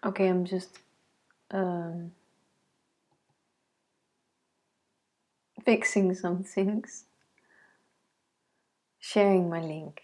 Okay, I'm just fixing some things, sharing my link.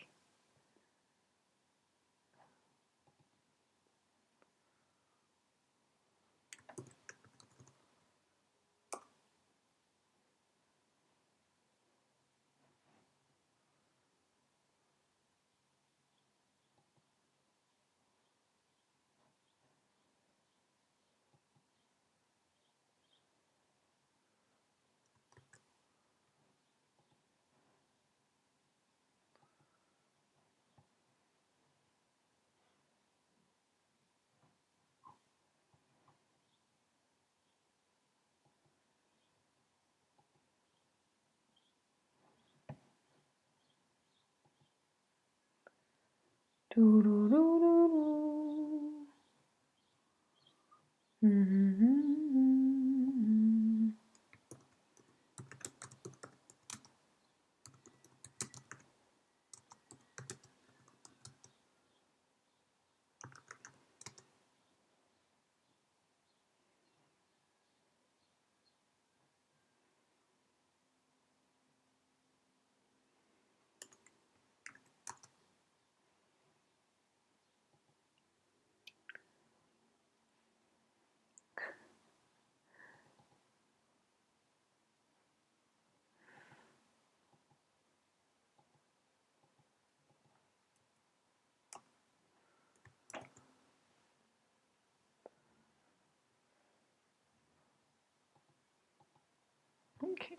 Okay.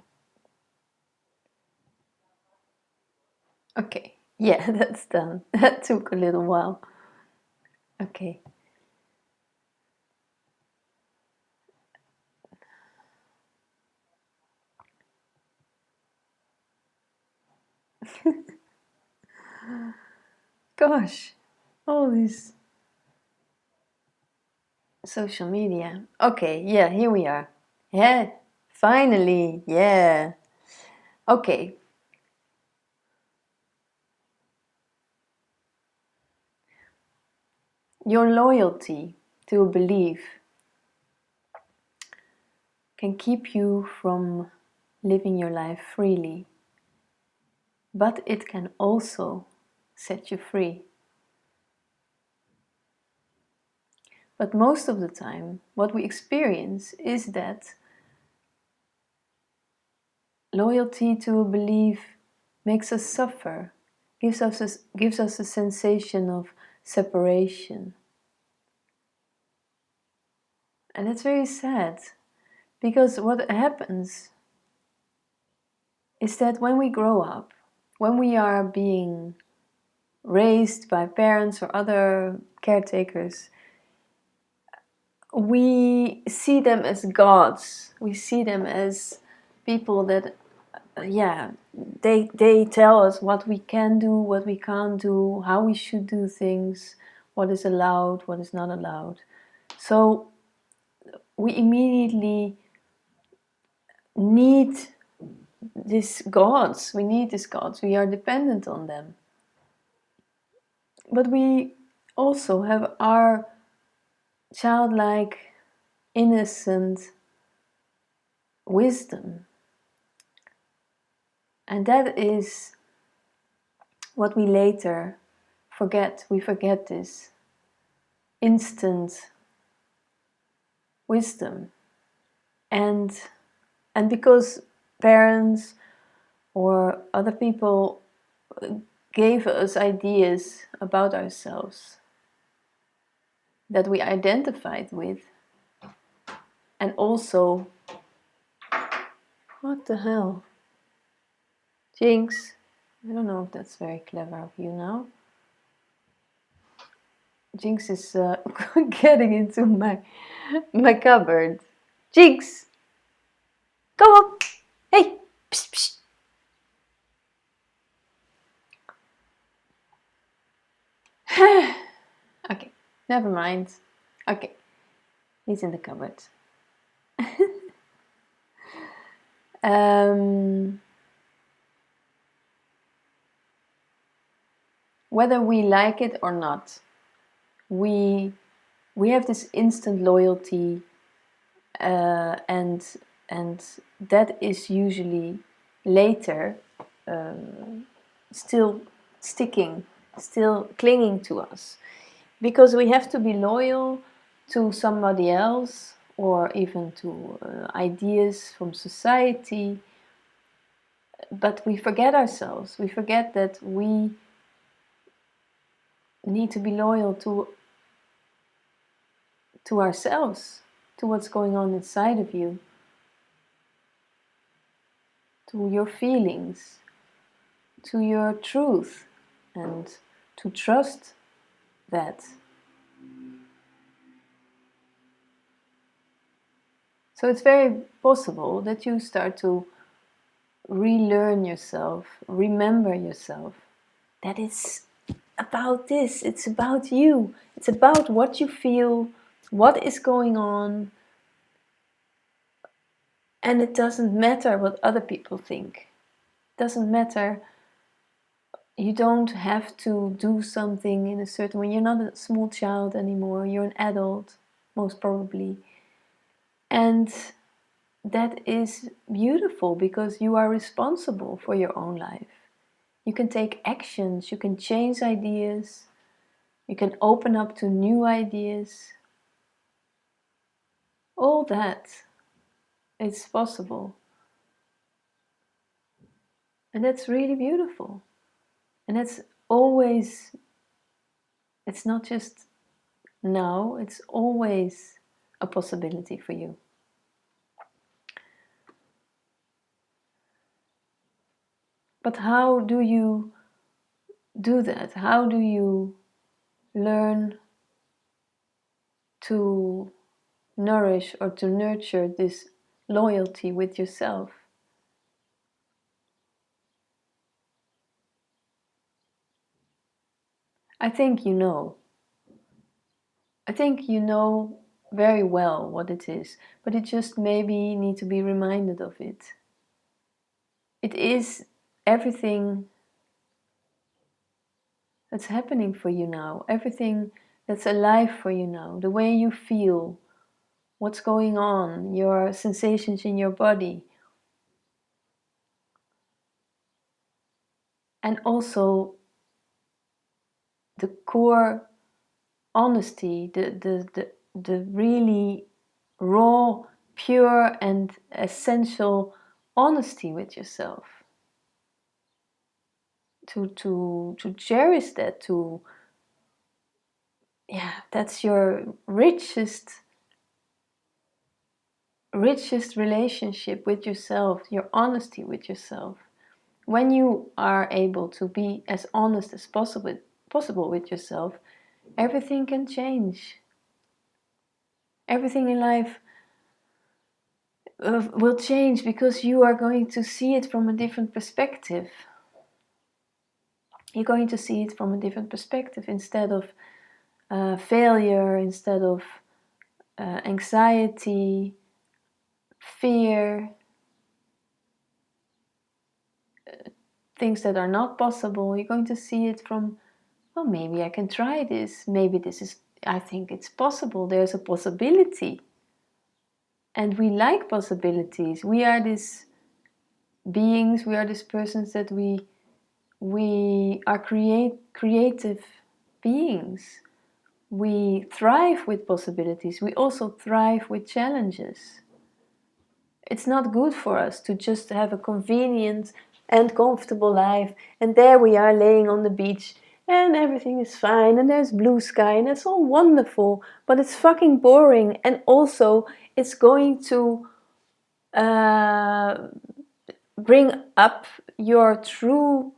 Okay. Yeah, that's done. That took a little while. Okay. Gosh, all this social media. Okay, yeah, here we are. Yeah, finally, yeah. Okay. Your loyalty to a belief can keep you from living your life freely, but it can also set you free. But most of the time, what we experience is that loyalty to a belief makes us suffer, gives us a sensation of separation. And that's very sad, because what happens is that when we grow up, when we are being raised by parents or other caretakers, we see them as gods. We see them as people that, they tell us what we can do, what we can't do, how we should do things, what is allowed, what is not allowed. So we immediately need these gods. We need these gods. We are dependent on them. But we also have our childlike, innocent wisdom. And that is what we later forget. We forget this instant wisdom. And because parents or other people gave us ideas about ourselves that we identified with, and also, what the hell? Jinx, I don't know if that's very clever of you now. Jinx is getting into my cupboard. Jinx! Go up! Hey! Psst, psst. Okay, never mind. Okay, he's in the cupboard. Whether we like it or not, we have this instant loyalty, and that is usually later still sticking, still clinging to us, because we have to be loyal to somebody else or even to ideas from society, but we forget ourselves. We forget that we need to be loyal to ourselves, to what's going on inside of you, to your feelings, to your truth, and to trust that. So it's very possible that you start to relearn yourself, remember yourself, that it's about this, it's about you, it's about what you feel, what is going on, and it doesn't matter what other people think. It doesn't matter. You don't have to do something in a certain way. You're not a small child anymore, you're an adult, most probably. And that is beautiful because you are responsible for your own life. You can take actions, you can change ideas, you can open up to new ideas. All that is possible. And that's really beautiful. And that's always, it's not just now, it's always a possibility for you. But how do you do that? How do you learn to nourish or to nurture this loyalty with yourself? I think you know. I think you know very well what it is, but it just maybe need to be reminded of it. It is everything that's happening for you now, everything that's alive for you now, the way you feel, what's going on, your sensations in your body. And also the core honesty, the really raw, pure and essential honesty with yourself. To cherish that, that's your richest relationship with yourself, your honesty with yourself. When you are able to be as honest as possible with yourself, everything can change. Everything in life will change because you are going to see it from a different perspective. You're going to see it from a different perspective instead of failure, instead of anxiety, fear, things that are not possible. You're going to see it from, well, maybe I can try this. Maybe this is, I think it's possible. There's a possibility. And we like possibilities. We are these beings, we are these persons that we are creative beings. We thrive with possibilities. We also thrive with challenges. It's not good for us to just have a convenient and comfortable life, and there we are laying on the beach and everything is fine and there's blue sky and it's all wonderful, but it's fucking boring, and also it's going to bring up your true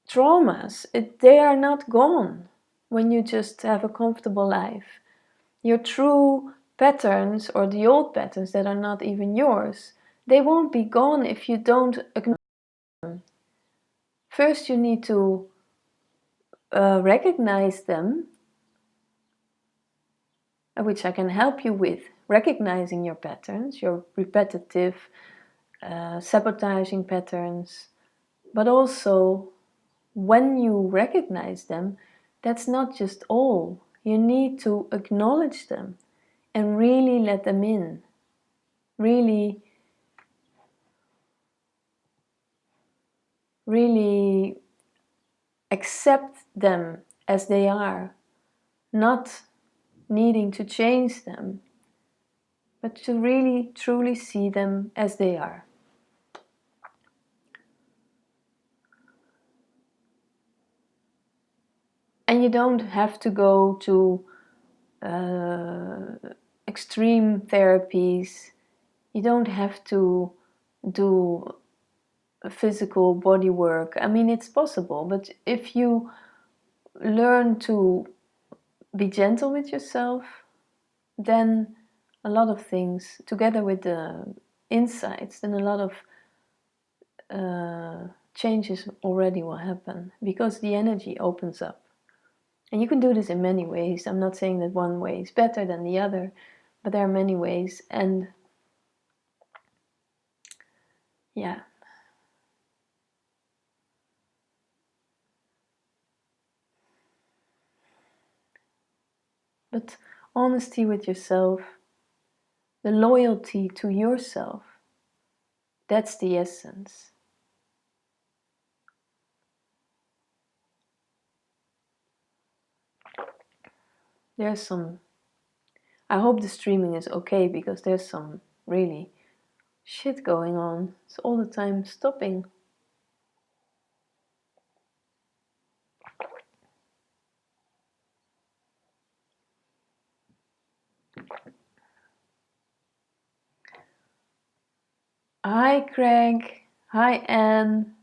traumas. They are not gone when you just have a comfortable life. Your true patterns, or the old patterns that are not even yours, they won't be gone if you don't acknowledge them. First you need to recognize them, which I can help you with recognizing your patterns, your repetitive sabotaging patterns, but also when you recognize them, that's not just all. You need to acknowledge them and really let them in. Really, really accept them as they are, not needing to change them, but to really truly see them as they are. And you don't have to go to extreme therapies. You don't have to do physical body work. I mean, it's possible, but if you learn to be gentle with yourself, then a lot of things, together with the insights, then a lot of changes already will happen, because the energy opens up. And you can do this in many ways. I'm not saying that one way is better than the other, but there are many ways. And yeah. But honesty with yourself, the loyalty to yourself, that's the essence. There's some, I hope the streaming is okay, because there's some really shit going on. It's all the time stopping. Hi Craig, hi Anne.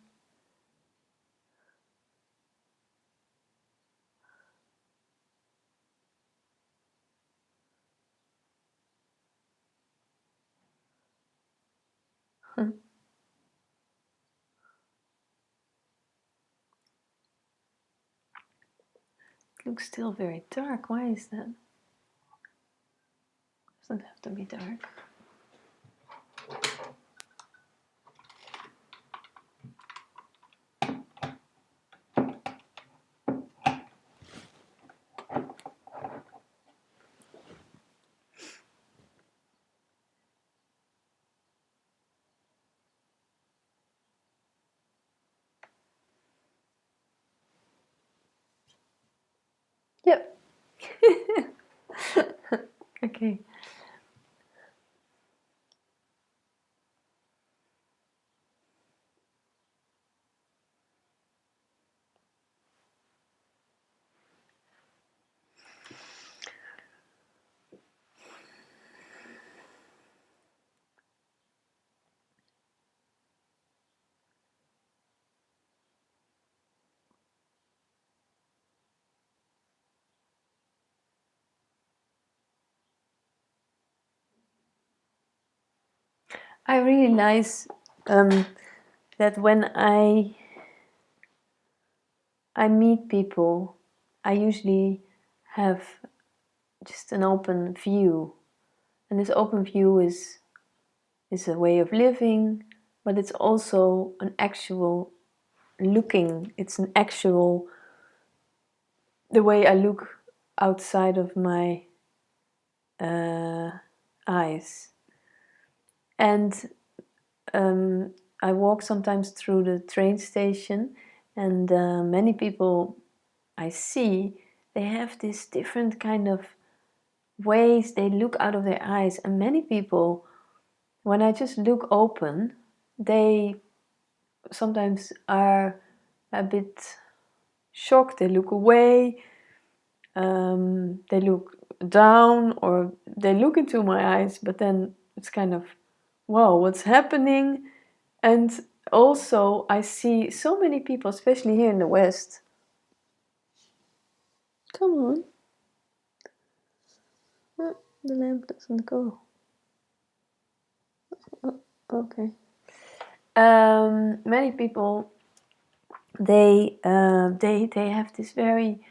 It looks still very dark. Why is that? Doesn't have to be dark. Yep. Okay. I realize that when I meet people, I usually have just an open view, and this open view is a way of living, but it's also an actual looking. It's an actual, the way I look outside of my eyes. And I walk sometimes through the train station, and many people I see, they have this different kind of ways they look out of their eyes. And many people, when I just look open, they sometimes are a bit shocked. They look away, they look down, or they look into my eyes, but then it's kind of, whoa, what's happening? And also I see so many people, especially here in the West. Come on. Oh, the lamp doesn't go. Oh, okay. Many people, they have this very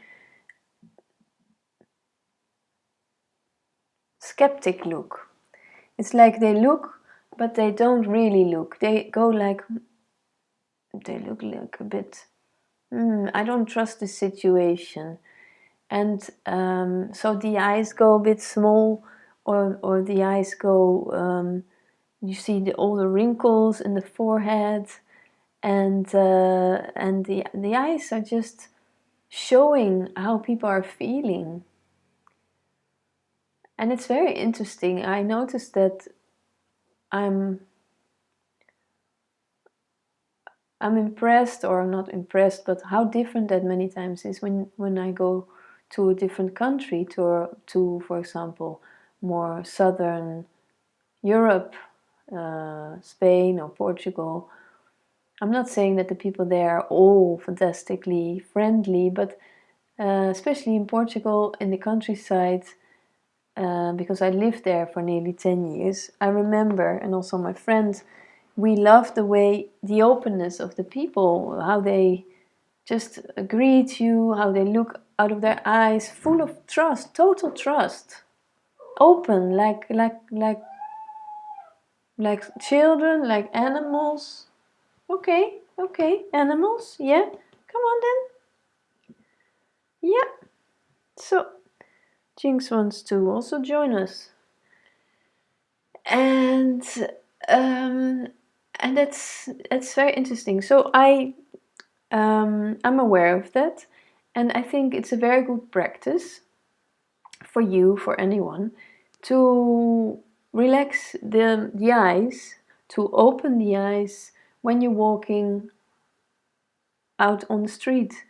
skeptic look. It's like they look, but they don't really look. They look like a bit, I don't trust the situation. And so the eyes go a bit small, or the eyes go, you see all the wrinkles in the forehead, and the eyes are just showing how people are feeling. And it's very interesting. I noticed that I'm impressed, or not impressed, but how different that many times is when I go to a different country, to for example, more southern Europe, Spain or Portugal. I'm not saying that the people there are all fantastically friendly, but especially in Portugal, in the countryside, because I lived there for nearly 10 years, I remember, and also my friends, we love the way, the openness of the people, how they just greet you, how they look out of their eyes, full of trust, total trust, open, like children, like animals. Okay, animals, yeah, come on then. Yeah, so Jinx wants to also join us. And um, and that's very interesting. So I'm aware of that, and I think it's a very good practice for you, for anyone, to relax the eyes, to open the eyes when you're walking out on the street,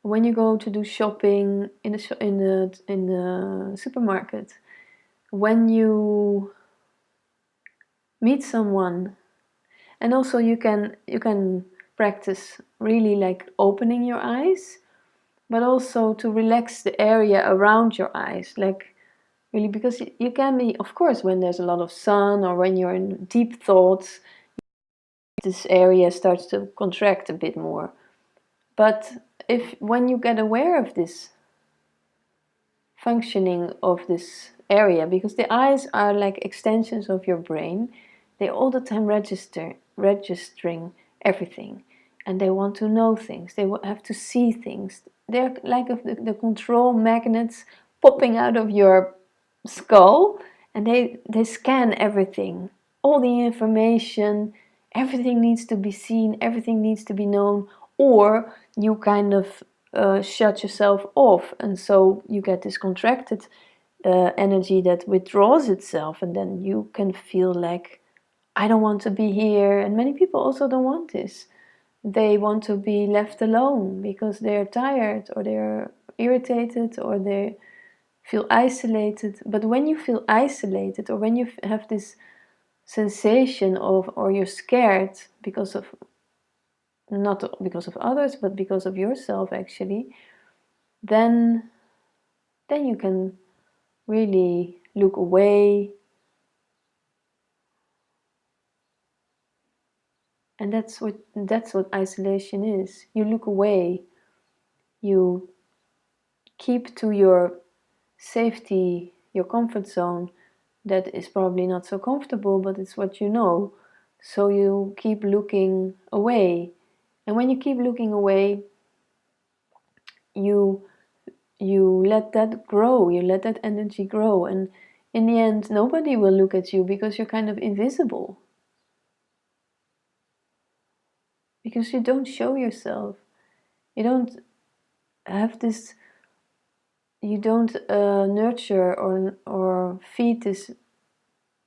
when you go to do shopping in the supermarket, when you meet someone. And also you can practice really like opening your eyes, but also to relax the area around your eyes, like really, because you can be, of course, when there's a lot of sun or when you're in deep thoughts, this area starts to contract a bit more. But if when you get aware of this functioning of this area, because the eyes are like extensions of your brain, they all the time registering everything, and they want to know things, they have to see things. They're like the control magnets popping out of your skull, and they scan everything, all the information. Everything needs to be seen, everything needs to be known, or you kind of shut yourself off, and so you get this contracted energy that withdraws itself, and then you can feel like, I don't want to be here. And many people also don't want this. They want to be left alone because they're tired, or they're irritated, or they feel isolated. But when you feel isolated, or when you have this sensation of, or you're scared because of, not because of others, but because of yourself actually, then you can really look away. And that's what isolation is. You look away, you keep to your safety, your comfort zone. That is probably not so comfortable, but it's what you know. So you keep looking away. And when you keep looking away, you let that grow, you let that energy grow, and in the end nobody will look at you because you're kind of invisible, because you don't show yourself, you don't have this, you don't nurture or feed this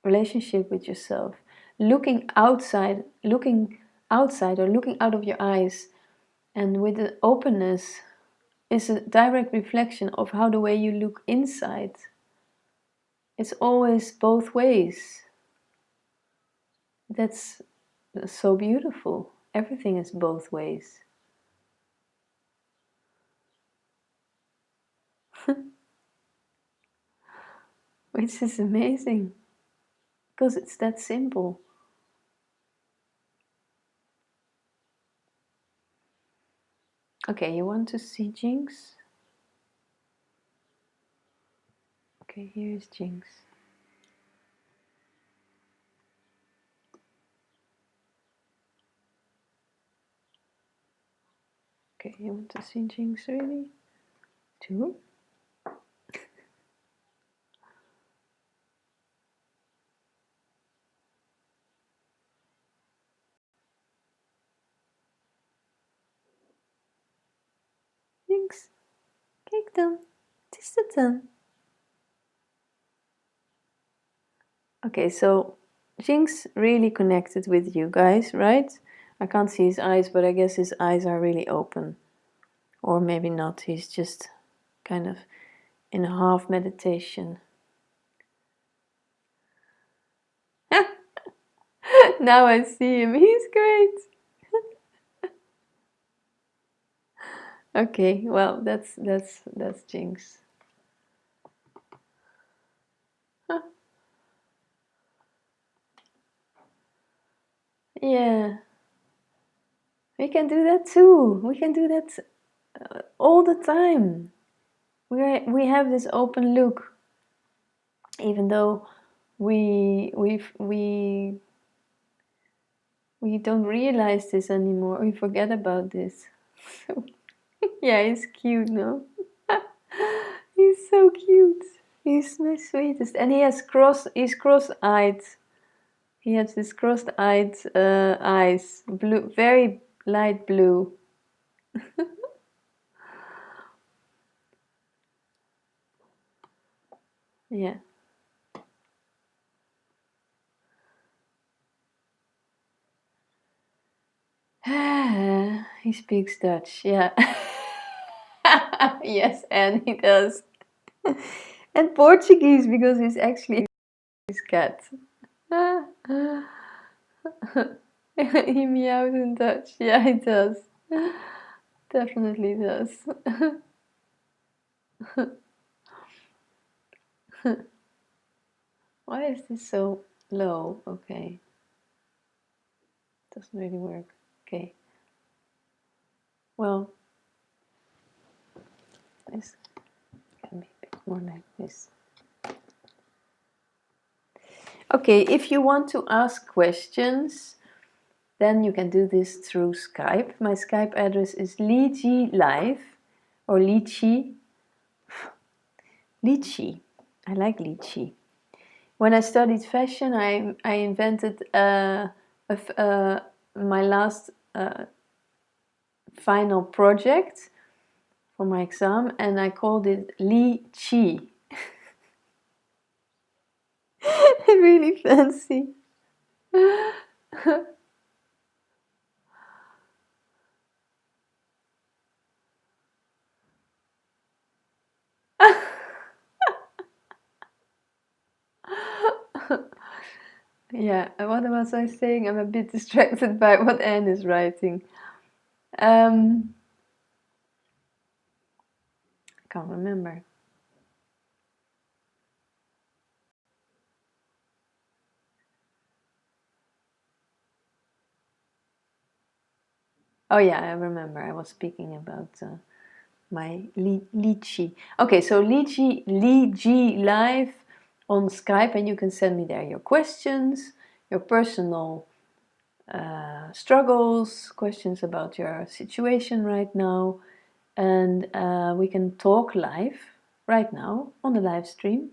relationship with yourself. Looking outside or looking out of your eyes and with the openness is a direct reflection of how the way you look inside. It's always both ways. That's so beautiful. Everything is both ways. Which is amazing, because it's that simple. Okay, you want to see Jinx? Okay, here's Jinx. Okay, you want to see Jinx really? 2. Jinx, kijk dan. Het is het dan. Okay, so Jinx really connected with you guys, right? I can't see his eyes, but I guess his eyes are really open. Or maybe not, he's just kind of in a half meditation. Now I see him, he's great. Okay, well, that's Jinx. Yeah, we can do that too. We can do that all the time. We have this open look, even though we don't realize this anymore. We forget about this. Yeah, he's cute, no? He's so cute. He's my sweetest, and he's cross-eyed. He has this crossed-eyed eyes, blue, very light blue. Yeah. He speaks Dutch, yeah. Yes, and he does. And Portuguese, because he's actually his cat. He meows in Dutch. Yeah, he does. Definitely does. Why is this so low? Okay. Doesn't really work. Okay. Well, this can be a bit more like this. Okay, if you want to ask questions, then you can do this through Skype. My Skype address is live or lychee. Lychee. I like lychee. When I studied fashion, I invented my last final project for my exam, and I called it lychee. Really fancy. Yeah, what was I saying? I'm a bit distracted by what Anne is writing. I can't remember. Oh yeah, I remember. I was speaking about my lychee. Okay, so lychee live on Skype, and you can send me there your questions, your personal struggles, questions about your situation right now, and we can talk live right now on the live stream.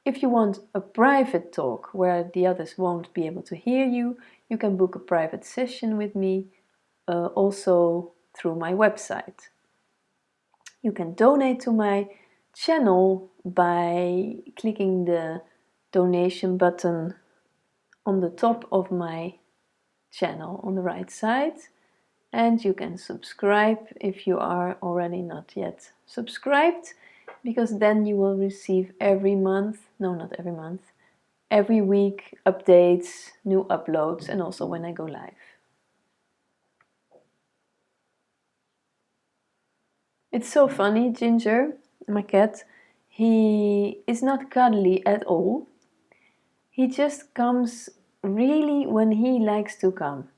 If you want a private talk where the others won't be able to hear you, you can book a private session with me, also through my website. You can donate to my channel by clicking the donation button on the top of my channel on the right side, and you can subscribe if you are already not yet subscribed, because then you will receive every month, no, not every month, every week updates, new uploads, and also when I go live. It's so funny, Ginger, my cat, he is not cuddly at all. He just comes really when he likes to come.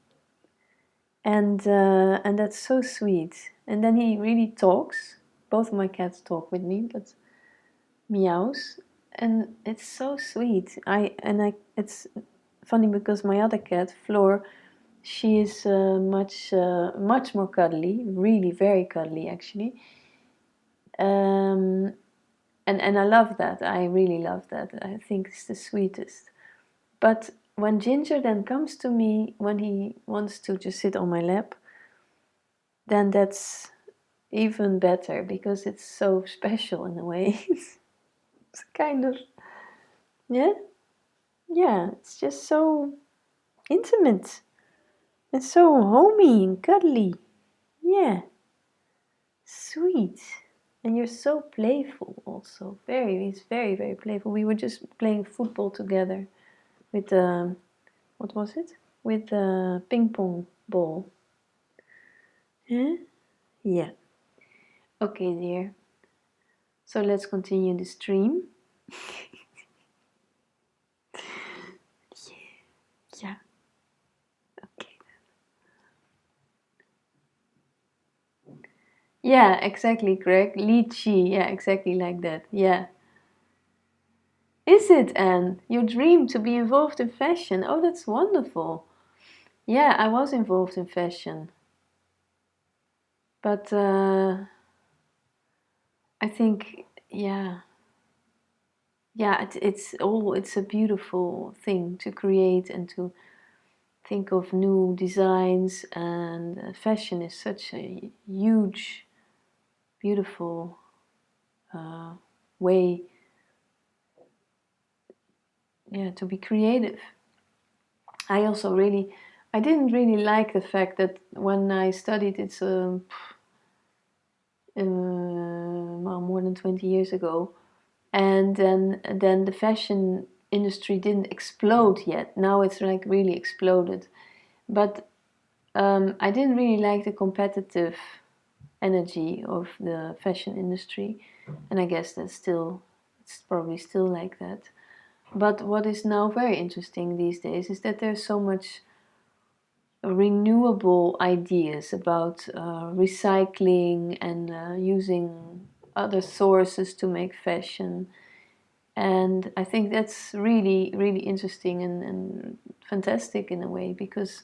And that's so sweet. And then he really talks. Both of my cats talk with me, but meows. And it's so sweet. It's funny because my other cat, Floor, She is much more cuddly, really very cuddly actually. And I love that. I really love that. I think it's the sweetest. But when Ginger then comes to me, when he wants to just sit on my lap, then that's even better because it's so special in a way. It's kind of, yeah, yeah, it's just so intimate and so homey and cuddly. Yeah, sweet. And you're so playful also. He's very, very playful. We were just playing football together with what was it? With the ping pong ball. Huh? Yeah. Okay, dear. So let's continue the stream. Yeah. Okay. Yeah, exactly, Greg. Lychee. Yeah, exactly like that. Yeah. Is it, Anne? Your dream to be involved in fashion? Oh, that's wonderful. Yeah, I was involved in fashion. But I think, yeah. Yeah, it's a beautiful thing to create and to think of new designs, and fashion is such a huge, beautiful way, yeah, to be creative. I didn't really like the fact that when I studied, it's well, more than 20 years ago, and then the fashion industry didn't explode yet. Now it's like really exploded, but I didn't really like the competitive energy of the fashion industry, and I guess it's probably still like that. But what is now very interesting these days is that there's so much renewable ideas about recycling and using other sources to make fashion. And I think that's really, really interesting and fantastic in a way, because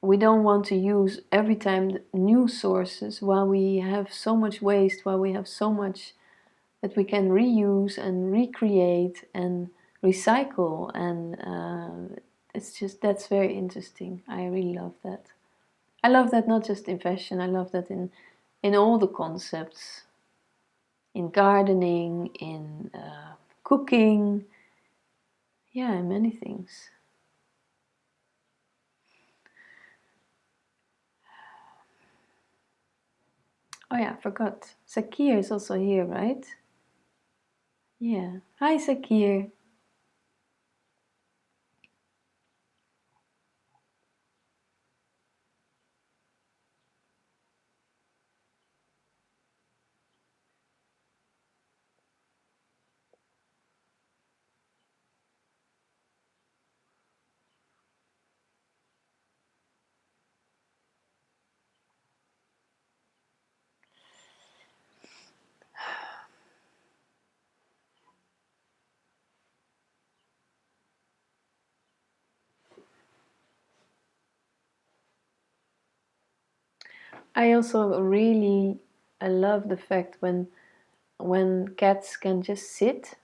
we don't want to use every time new sources while we have so much waste, while we have so much that we can reuse and recreate and recycle. And it's just, that's very interesting. I really love that. I love that not just in fashion, I love that in all the concepts, in gardening, in cooking, yeah, in many things. Oh yeah, I forgot. Sakir is also here, right? Yeah. Hi, Sakir. I also really I love the fact when cats can just sit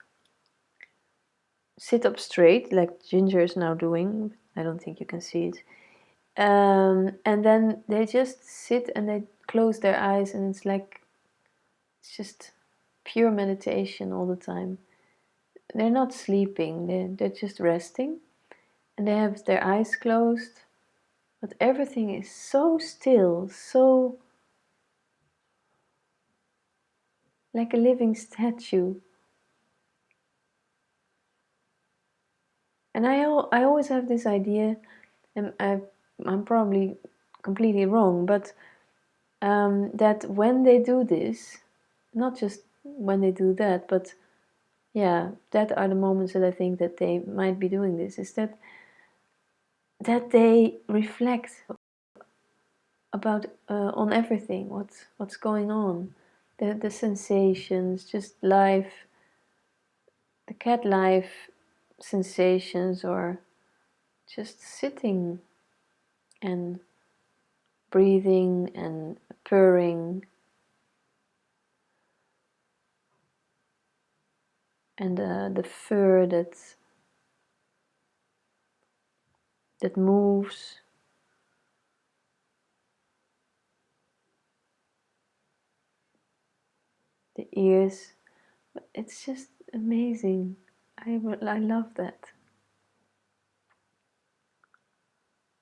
up straight, like Ginger is now doing. I don't think you can see it. And then they just sit and they close their eyes, and it's just pure meditation all the time. They're not sleeping, they're just resting, and they have their eyes closed, but everything is so still, so like a living statue. And I always have this idea, and I'm probably completely wrong, but that when they do this, not just when they do that, but yeah, that are the moments that I think that they might be doing this, is that they reflect about on everything, what's going on, the sensations, just life, the cat life sensations, or just sitting and breathing and purring, and the fur that moves. The ears, it's just amazing. I love that.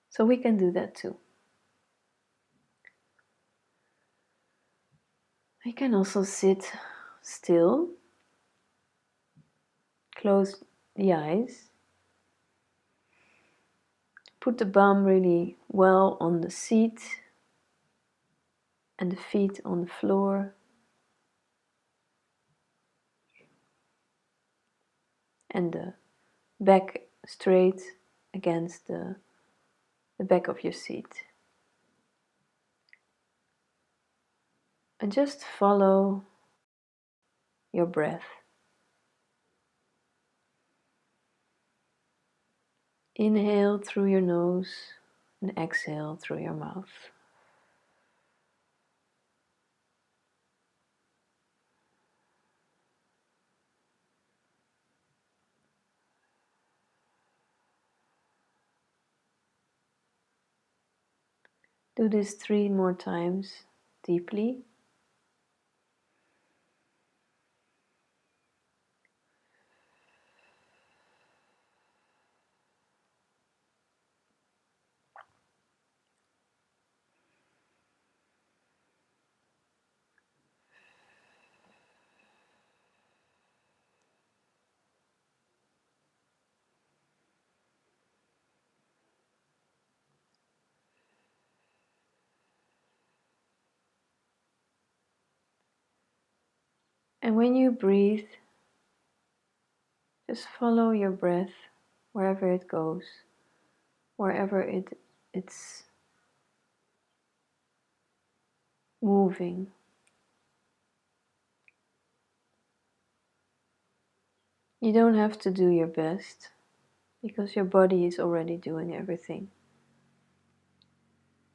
So we can do that too. We can also sit still, close the eyes, put the bum really well on the seat and the feet on the floor, and the back straight against the back of your seat. And just follow your breath. Inhale through your nose and exhale through your mouth. Do this 3 more times deeply. And when you breathe, just follow your breath wherever it goes, wherever it's moving. You don't have to do your best, because your body is already doing everything.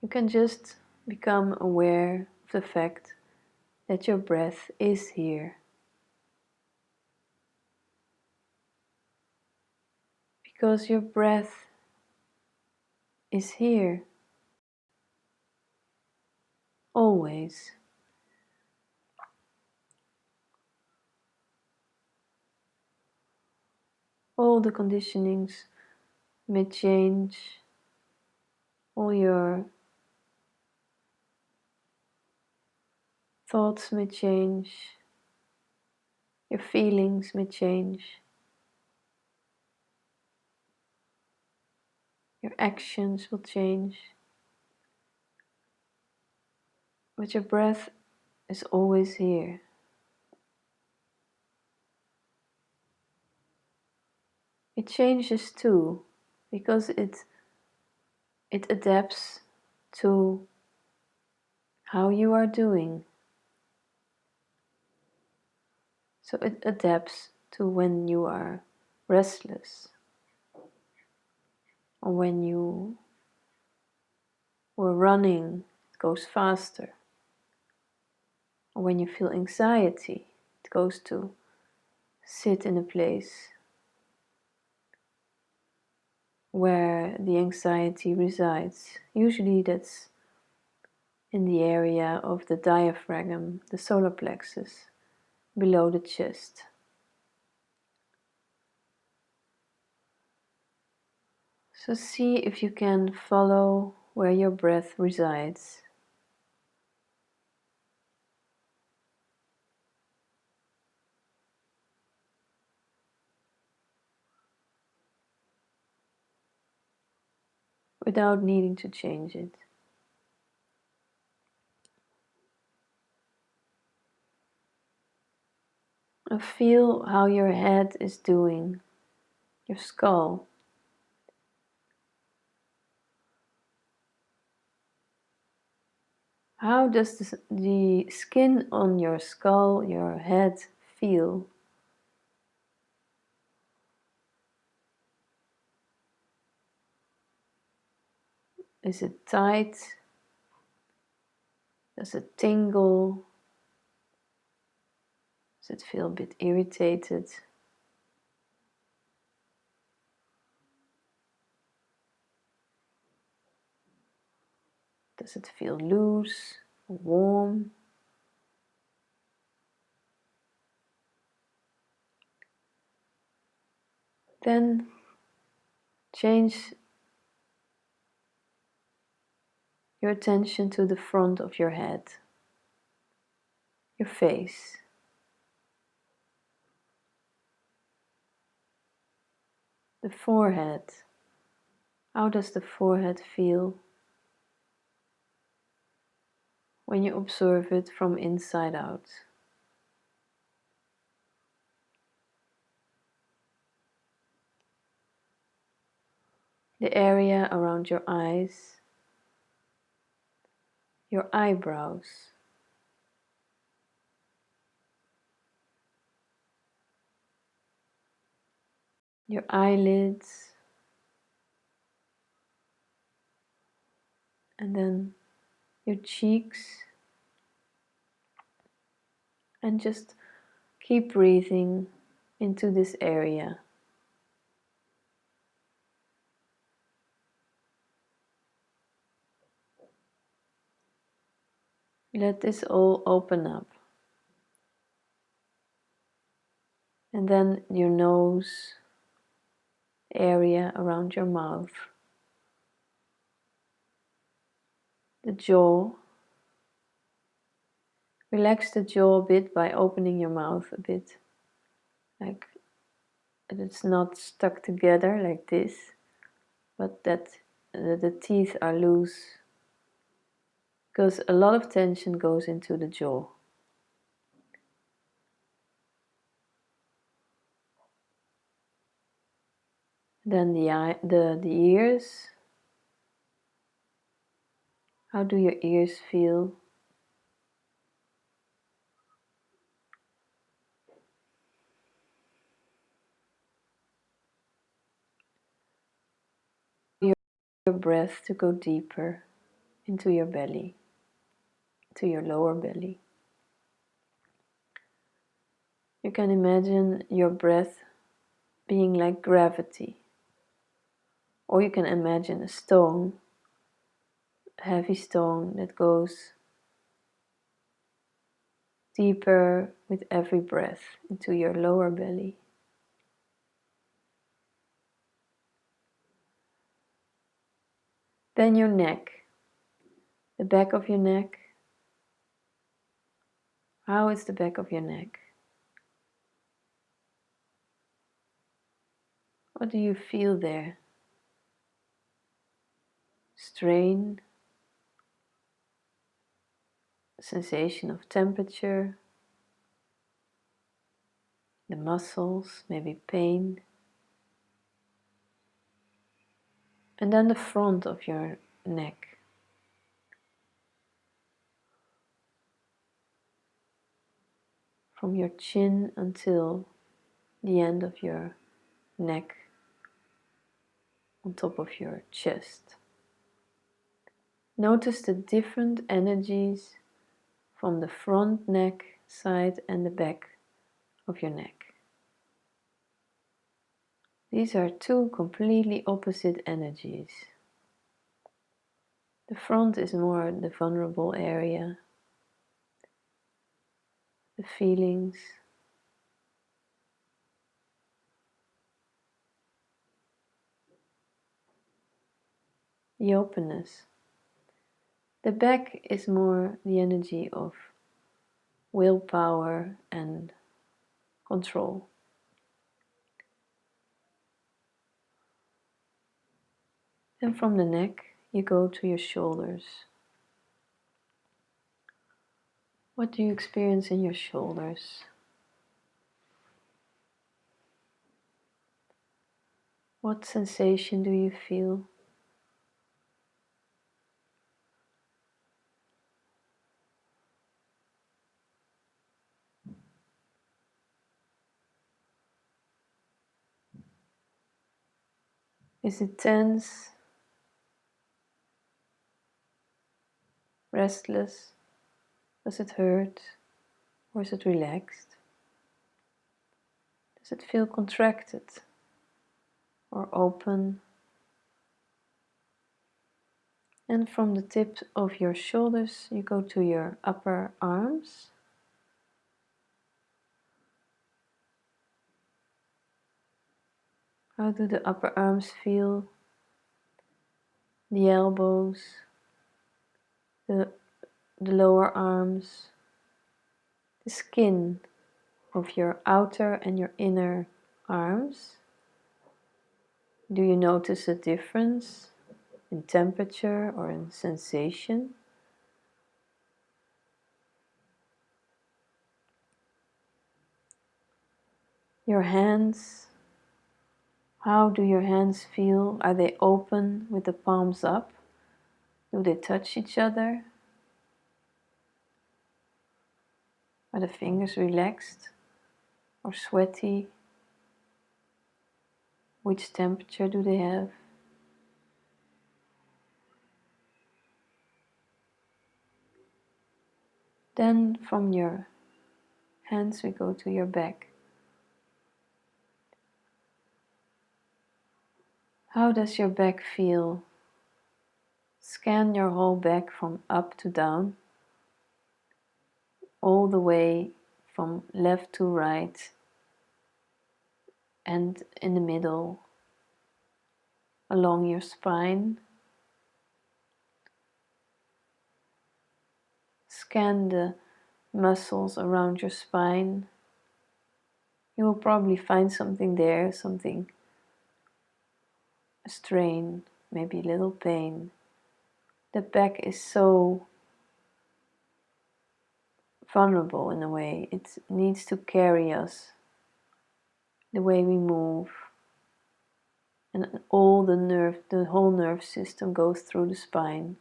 You can just become aware of the fact that your breath is here. Because your breath is here. Always. All the conditionings may change. All your thoughts may change. Your feelings may change. Your actions will change. But your breath is always here. It changes too, because it adapts to how you are doing. So it adapts to when you are restless, or when you were running, it goes faster. Or when you feel anxiety, it goes to sit in a place where the anxiety resides. Usually that's in the area of the diaphragm, the solar plexus, below the chest. So see if you can follow where your breath resides. Without needing to change it. And feel how your head is doing, your skull. How does the skin on your skull, your head, feel? Is it tight? Does it tingle? Does it feel a bit irritated? Does it feel loose, warm? Then change your attention to the front of your head, your face. The forehead. How does the forehead feel when you observe it from inside out? The area around your eyes, your eyebrows, your eyelids, and then your cheeks. And just keep breathing into this area. Let this all open up. And then your nose, area around your mouth, the jaw. Relax the jaw a bit by opening your mouth a bit, like it's not stuck together like this, but that the teeth are loose, because a lot of tension goes into the jaw. Then the ears. How do your ears feel? Your breath to go deeper into your belly, to your lower belly. You can imagine your breath being like gravity, or you can imagine a stone, a heavy stone that goes deeper with every breath into your lower belly. Then your neck, the back of your neck. How is the back of your neck? What do you feel there? Strain, sensation of temperature, the muscles, maybe pain. And then the front of your neck. From your chin until the end of your neck, on top of your chest. Notice the different energies from the front neck side and the back of your neck. These are two completely opposite energies. The front is more the vulnerable area, the feelings, the openness. The back is more the energy of willpower and control. Then from the neck, you go to your shoulders. What do you experience in your shoulders? What sensation do you feel? Is it tense? restless? Does it hurt? Or is it relaxed? Does it feel contracted or open? And from the tip of your shoulders, you go to your upper arms. How do the upper arms feel? The elbows, the lower arms, the skin of your outer and your inner arms. Do you notice a difference in temperature or in sensation? Your hands, how do your hands feel? Are they open with the palms up? Do they touch each other? Are the fingers relaxed or sweaty? Which temperature do they have? Then from your hands we go to your back. How does your back feel? Scan your whole back from up to down, all the way from left to right and in the middle, along your spine. Scan the muscles around your spine. You will probably find something there, something, a strain, maybe a little pain. The back is so vulnerable in a way. It needs to carry us, the way we move. And all the whole nerve system goes through the spine.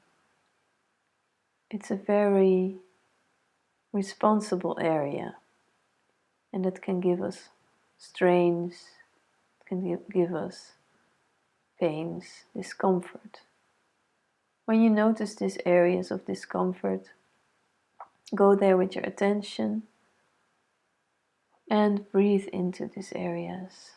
It's a very responsible area, and it can give us strains, it can give us pains, discomfort. When you notice these areas of discomfort, go there with your attention and breathe into these areas.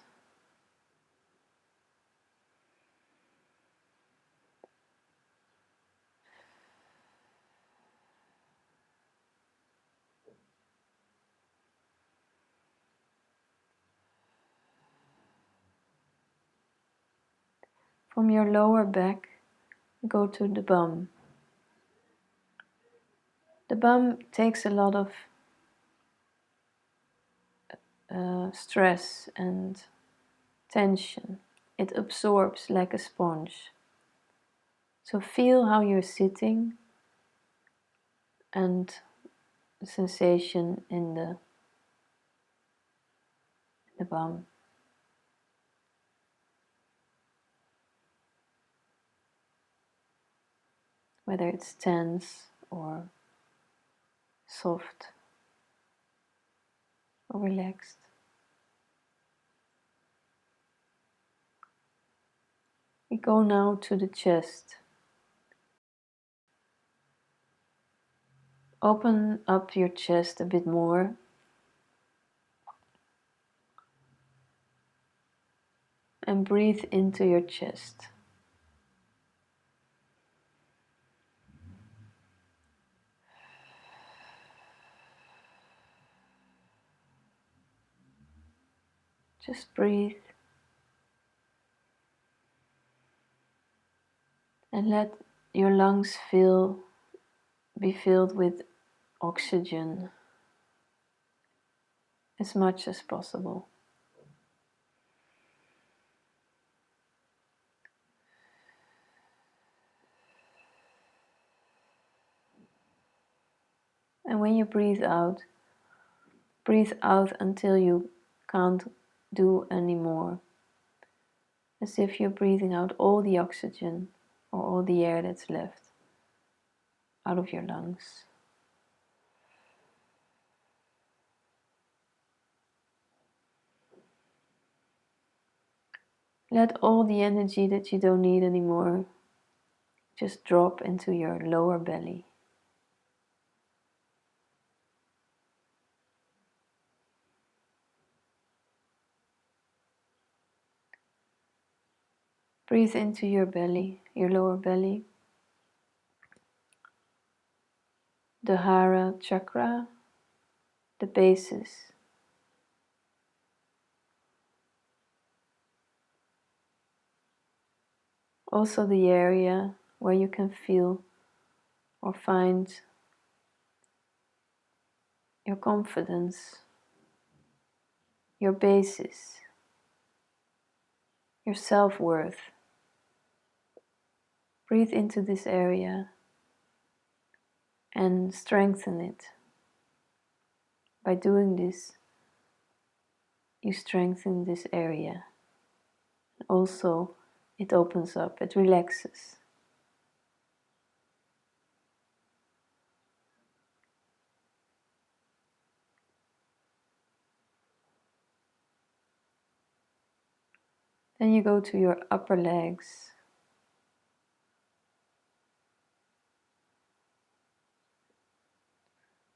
From your lower back, go to the bum. The bum takes a lot of stress and tension. It absorbs like a sponge. So feel how you're sitting and the sensation in the bum. Whether it's tense or soft or relaxed. We go now to the chest. Open up your chest a bit more. And breathe into your chest. Just breathe. And let your lungs be filled with oxygen as much as possible. And when you breathe out until you can't do anymore. As if you're breathing out all the oxygen or all the air that's left out of your lungs. Let all the energy that you don't need anymore just drop into your lower belly. Breathe into your belly, your lower belly, the Hara chakra, the basis. Also the area where you can feel or find your confidence, your basis, your self-worth. Breathe into this area and strengthen it. By doing this, you strengthen this area. Also, it opens up, it relaxes. Then you go to your upper legs.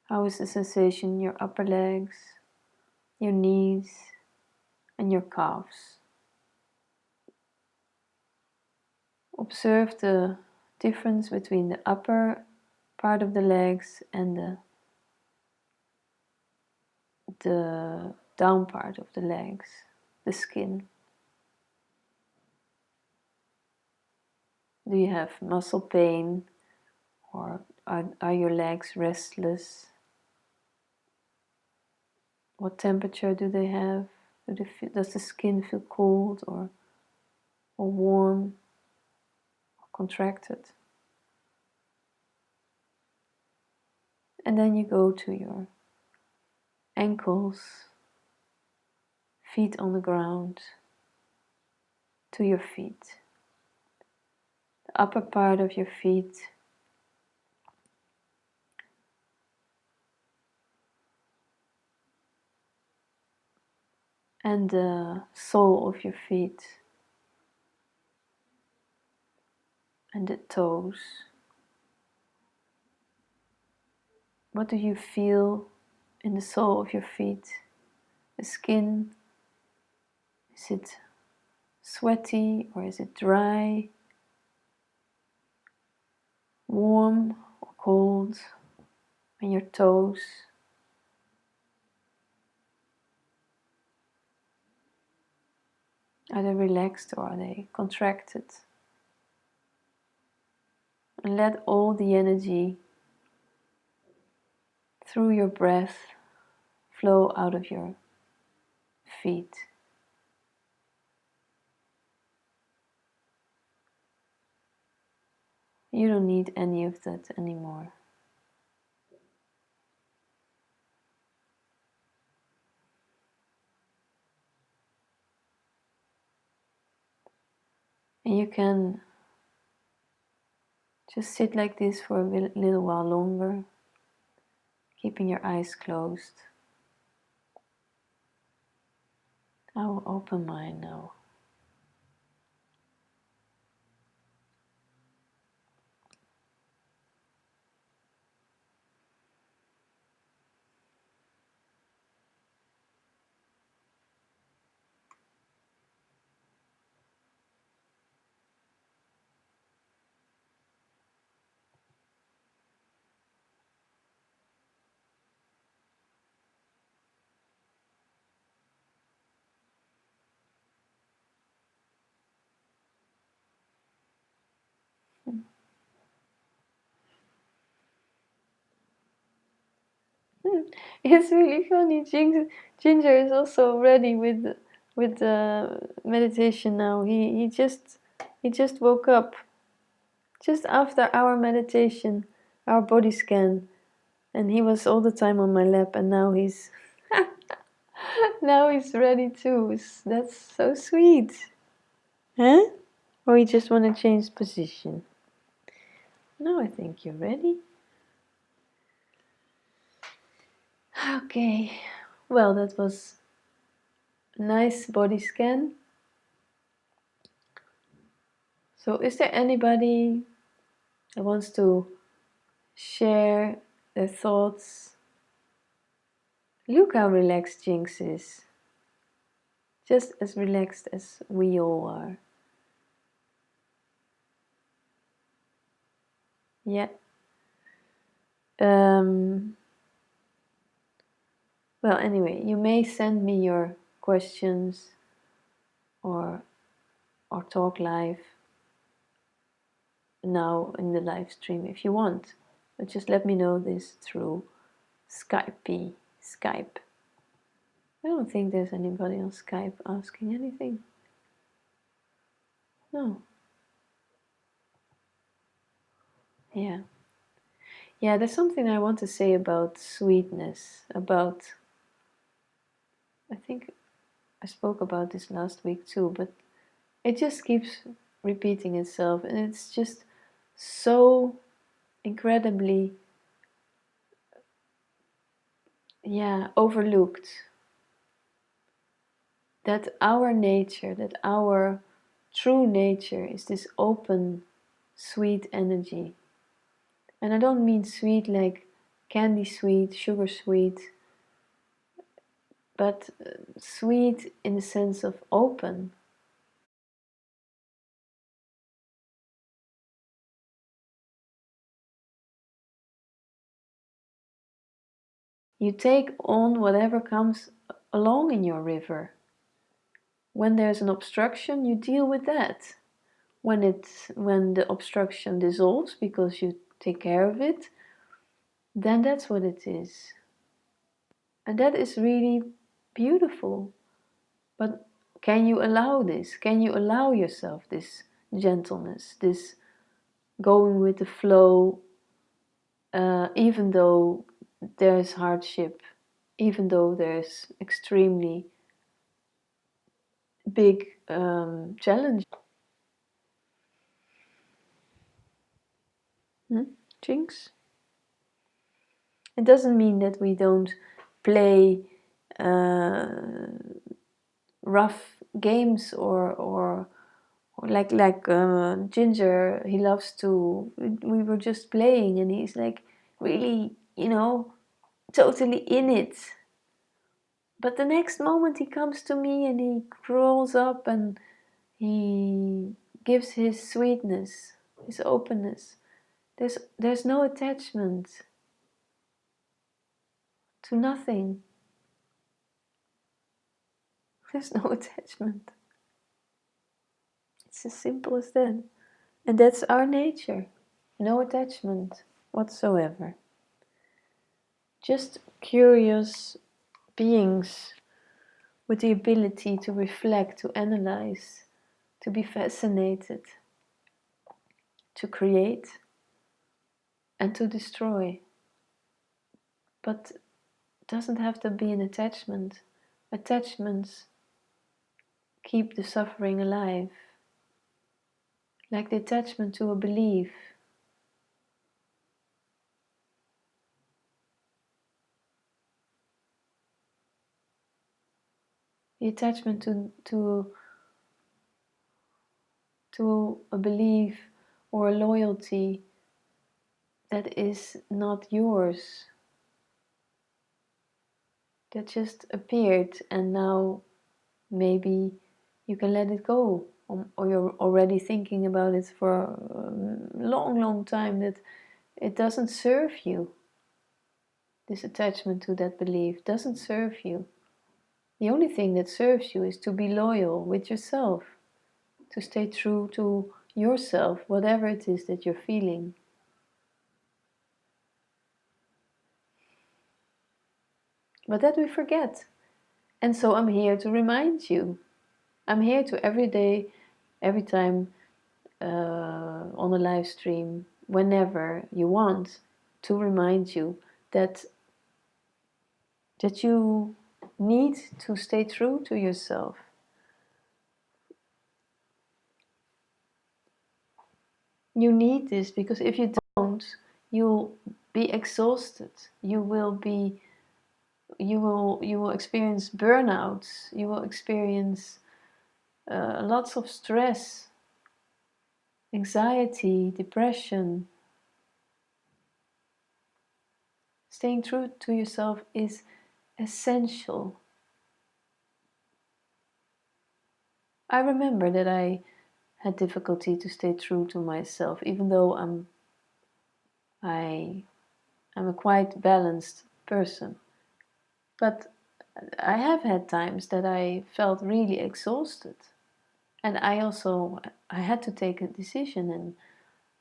How is the sensation in your upper legs, your knees, and your calves? Observe the difference between the upper part of the legs and the down part of the legs, the skin. Do you have muscle pain, or are your legs restless? What temperature do they have? Does the skin feel cold or warm or contracted? And then you go to your ankles, feet on the ground, to your feet. The upper part of your feet, and the sole of your feet, and the toes. What do you feel in the sole of your feet? The skin, is it sweaty or is it dry? Warm or cold? And your toes? Are they relaxed or are they contracted? And let all the energy through your breath flow out of your feet. You don't need any of that anymore. And you can just sit like this for a little while longer, keeping your eyes closed. I will open mine now. It's really funny. Ginger is also ready with the meditation now. He just woke up just after our meditation, our body scan, and he was all the time on my lap, and now he's now he's ready too. That's so sweet, huh? Or you just want to change position? No, I think you're ready. Okay, well, that was a nice body scan. So is there anybody that wants to share their thoughts? Look how relaxed Jinx is. Just as relaxed as we all are. Yeah. Well, anyway, you may send me your questions or talk live now in the live stream if you want. But just let me know this through Skype. Skype. I don't think there's anybody on Skype asking anything. No. Yeah. Yeah, there's something I want to say about sweetness, about, I think I spoke about this last week too, but it just keeps repeating itself, and it's just so incredibly, overlooked. That our nature, that our true nature is this open, sweet energy. And I don't mean sweet like candy sweet, sugar sweet, but sweet in the sense of open. You take on whatever comes along in your river. When there's an obstruction, you deal with that. When the obstruction dissolves because you take care of it, then that's what it is. And that is really beautiful. But can you allow this? Can you allow yourself this gentleness, this going with the flow, even though there's hardship, even though there's extremely big challenge? Jinx? It doesn't mean that we don't play rough games or like Ginger, he loves to. We were just playing, and he's like really, totally in it. But the next moment he comes to me and he crawls up and he gives his sweetness, his openness. There's no attachment to nothing. There's no attachment. It's as simple as that. And that's our nature. No attachment whatsoever. Just curious beings with the ability to reflect, to analyze, to be fascinated, to create, and to destroy. But it doesn't have to be an attachment. Attachments keep the suffering alive, like the attachment to a belief. The attachment to a belief or a loyalty that is not yours, that just appeared, and now maybe you can let it go, or you're already thinking about it for a long time, that it doesn't serve you. This attachment to that belief doesn't serve you. The only thing that serves you is to be loyal with yourself, to stay true to yourself, whatever it is that you're feeling. But that we forget. And so I'm here to remind you. I'm here to every day, every time on a live stream, whenever you want, to remind you that you need to stay true to yourself. You need this, because if you don't, you'll be exhausted. You will experience burnouts. You will experience lots of stress, anxiety, depression. Staying true to yourself is essential. I remember that I had difficulty to stay true to myself, even though I'm I'm a quite balanced person. But I have had times that I felt really exhausted. And I had to take a decision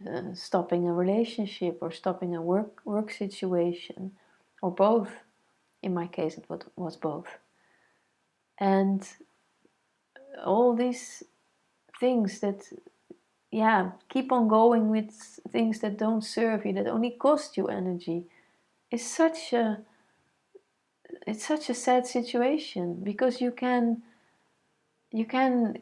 and stopping a relationship or stopping a work situation, or both. In my case, it was both. And all these things that, yeah, keep on going with things that don't serve you, that only cost you energy, is it's such a sad situation, because you can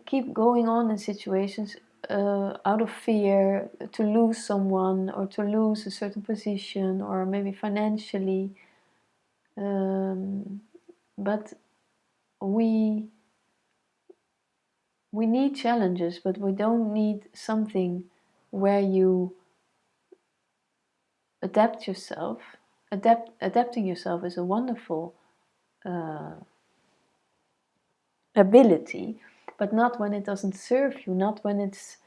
keep going on in situations out of fear to lose someone, or to lose a certain position, or maybe financially. But we need challenges, but we don't need something where you adapt yourself. Adapting yourself is a wonderful ability, but not when it doesn't serve you, not when it's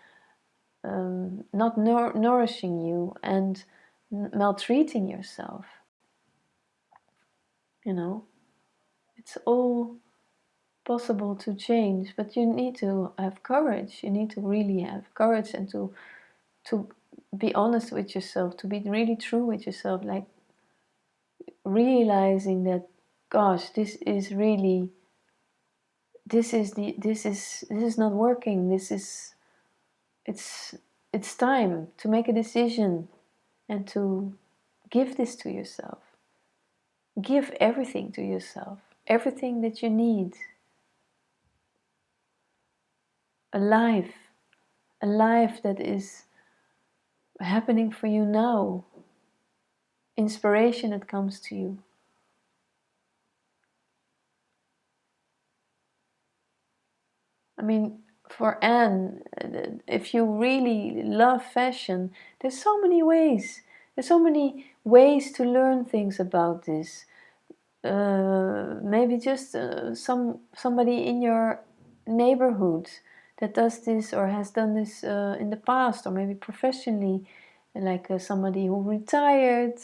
not nourishing you and maltreating yourself. You know, it's all possible to change, but you need to have courage. You need to really have courage, and to be honest with yourself, to be really true with yourself, like realizing that, gosh, this is really, this is not working. It's it's time to make a decision and to give this to yourself. Give everything to yourself, everything that you need. A life, a life that is happening for you now. Inspiration that comes to you. I mean, for Anne, if you really love fashion, there's so many ways. There's so many ways to learn things about this. Maybe just somebody in your neighborhood that does this or has done this in the past, or maybe professionally, like somebody who retired.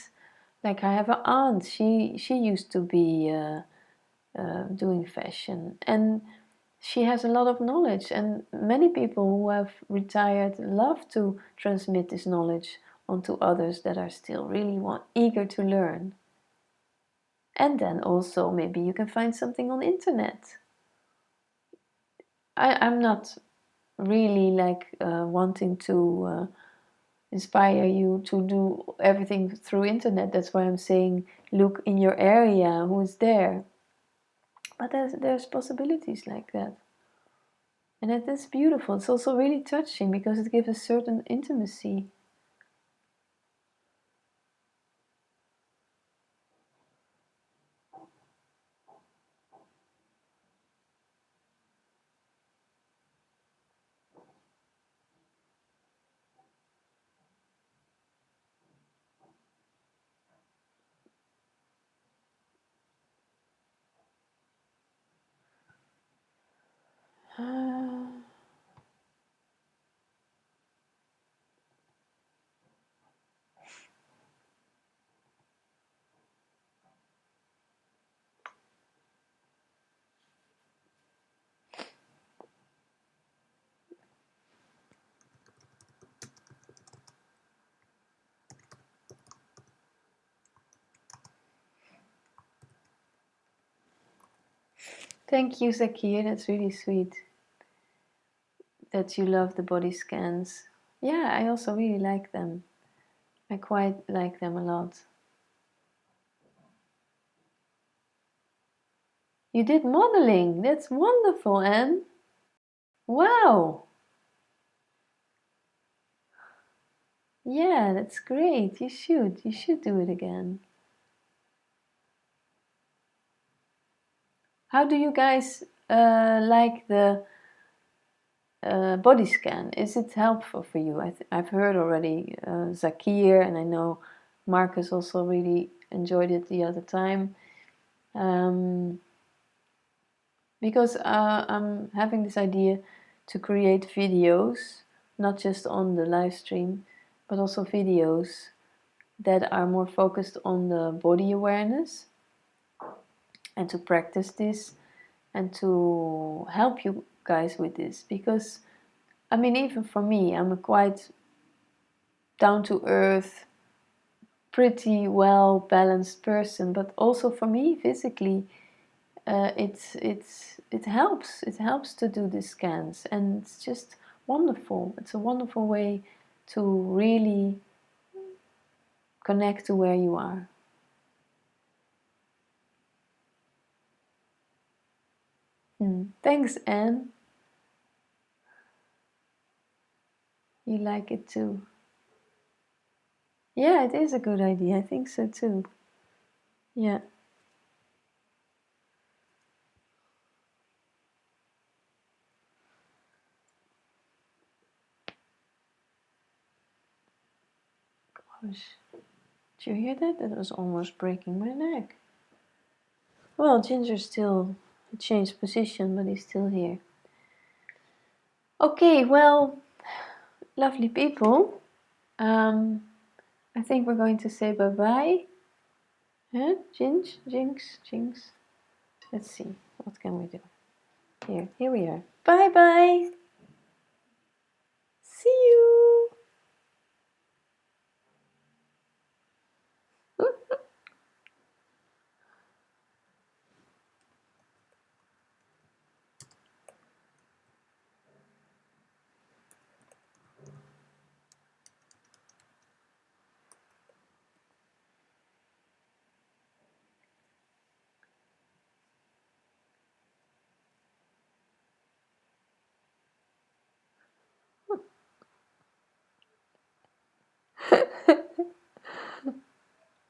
Like I have an aunt. She used to be doing fashion, and she has a lot of knowledge, and many people who have retired love to transmit this knowledge onto others that are still really eager to learn. And then also maybe you can find something on internet. I'm not really like wanting to inspire you to do everything through internet. That's why I'm saying look in your area who's there. But there's possibilities like that. And it is beautiful. It's also really touching because it gives a certain intimacy. Thank you, Zakir. That's really sweet that you love the body scans. Yeah, I also really like them. I quite like them a lot. You did modeling. That's wonderful, Anne. Wow. Yeah, that's great. You should. You should do it again. How do you guys like the body scan? Is it helpful for you? I've heard already Zakir, and I know Marcus also really enjoyed it the other time. Because I'm having this idea to create videos, not just on the live stream, but also videos that are more focused on the body awareness, and to practice this and to help you guys with this. Because I mean, even for me, I'm a quite down to earth, pretty well balanced person, but also for me physically, it helps. It helps to do these scans, and it's just wonderful. It's a wonderful way to really connect to where you are. Thanks, Anne. You like it too. Yeah, it is a good idea. I think so too. Yeah. Gosh. Did you hear that? That was almost breaking my neck. Well, Ginger's still changed position, but he's still here. Okay, well, lovely people. I think we're going to say bye-bye. Huh? Jinx. Let's see. What can we do? Here we are. Bye-bye. See you.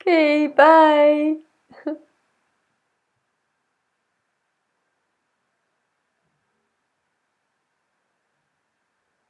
Okay, bye.